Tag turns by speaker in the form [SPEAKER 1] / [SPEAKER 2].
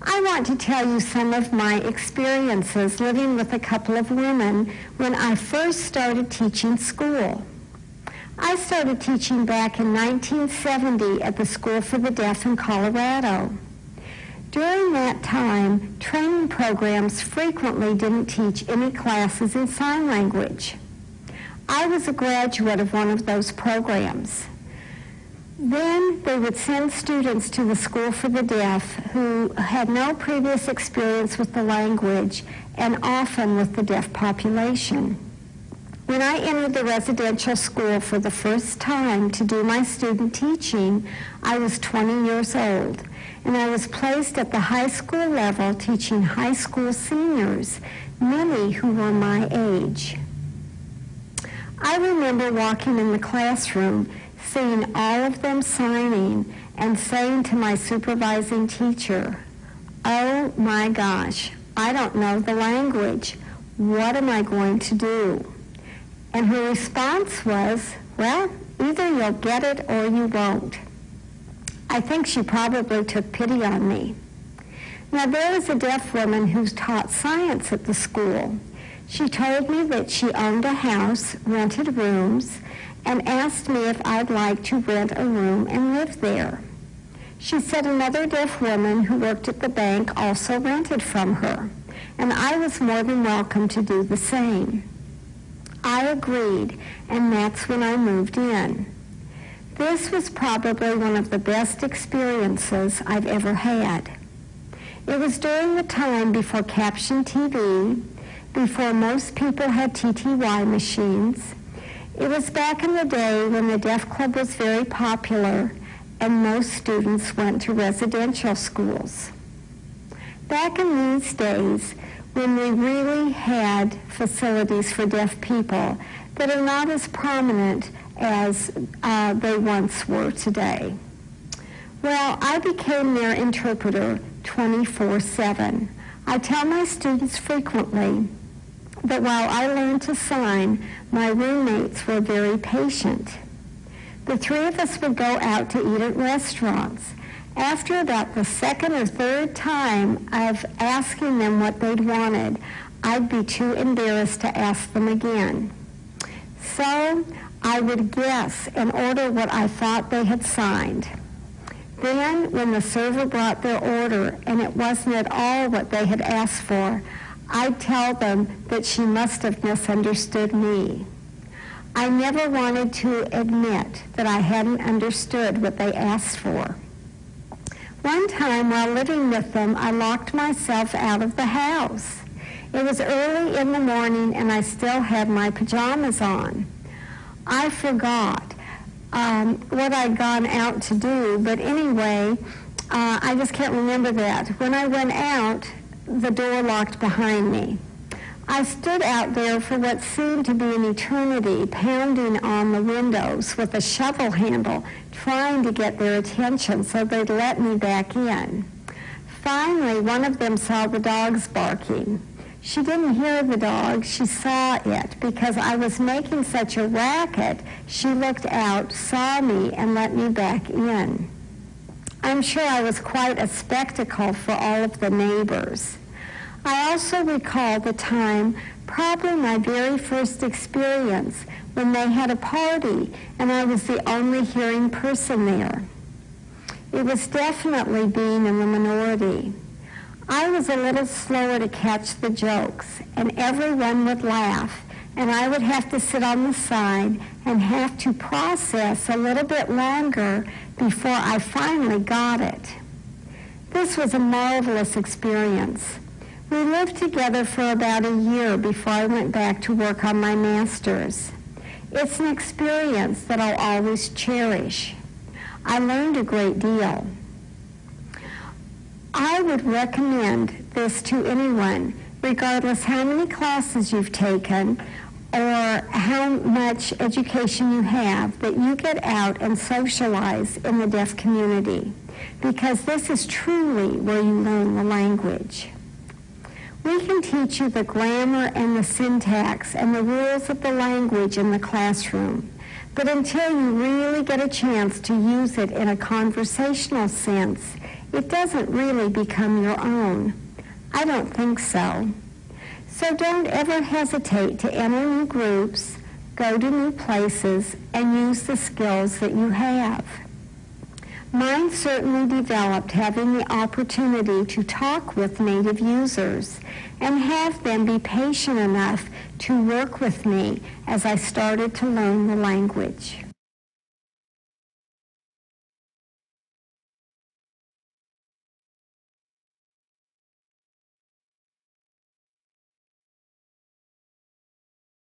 [SPEAKER 1] I want to tell you some of my experiences living with a couple of women when I first started teaching school. I started teaching back in 1970 at the School for the Deaf in Colorado. During that time, training programs frequently didn't teach any classes in sign language. I was a graduate of one of those programs. Then they would send students to the School for the Deaf who had no previous experience with the language and often with the deaf population. When I entered the residential school for the first time to do my student teaching, I was 20 years old, and I was placed at the high school level teaching high school seniors, many who were my age. I remember walking in the classroom, seeing all of them signing and saying to my supervising teacher, "Oh my gosh, I don't know the language. What am I going to do?" And her response was, "Well, either you'll get it or you won't." I think she probably took pity on me. Now, there is a deaf woman who's taught science at the school. She told me that she owned a house, rented rooms, and asked me if I'd like to rent a room and live there. She said another deaf woman who worked at the bank also rented from her, and I was more than welcome to do the same. I agreed, and that's when I moved in. This was probably one of the best experiences I've ever had. It was during the time before caption TV, before most people had TTY machines. It was back in the day when the Deaf Club was very popular and most students went to residential schools. Back in these days, when we really had facilities for deaf people that are not as prominent as they once were today. Well, I became their interpreter 24/7. I tell my students frequently that while I learned to sign, my roommates were very patient. The three of us would go out to eat at restaurants. After about the second or third time of asking them what they'd wanted, I'd be too embarrassed to ask them again. So I would guess and order what I thought they had signed. Then, when the server brought their order and it wasn't at all what they had asked for, I'd tell them that she must have misunderstood me. I never wanted to admit that I hadn't understood what they asked for. One time while living with them, I locked myself out of the house. It was early in the morning and I still had my pajamas on. I forgot what I'd gone out to do, but anyway, I just can't remember that. When I went out, the door locked behind me. I stood out there for what seemed to be an eternity, pounding on the windows with a shovel handle, trying to get their attention so they'd let me back in. Finally, one of them saw the dogs barking. She didn't hear the dog, she saw it. Because I was making such a racket, she looked out, saw me, and let me back in. I'm sure I was quite a spectacle for all of the neighbors. I also recall the time, probably my very first experience, when they had a party and I was the only hearing person there. It was definitely being in the minority. I was a little slower to catch the jokes, and everyone would laugh, and I would have to sit on the side and have to process a little bit longer before I finally got it. This was a marvelous experience. We lived together for about a year before I went back to work on my master's. It's an experience that I'll always cherish. I learned a great deal. I would recommend this to anyone, regardless how many classes you've taken or how much education you have, that you get out and socialize in the deaf community, because this is truly where you learn the language. We can teach you the grammar and the syntax and the rules of the language in the classroom, but until you really get a chance to use it in a conversational sense, it doesn't really become your own. I don't think so. So don't ever hesitate to enter new groups, go to new places, and use the skills that you have. Mine certainly developed having the opportunity to talk with native users and have them be patient enough to work with me as I started to learn the language.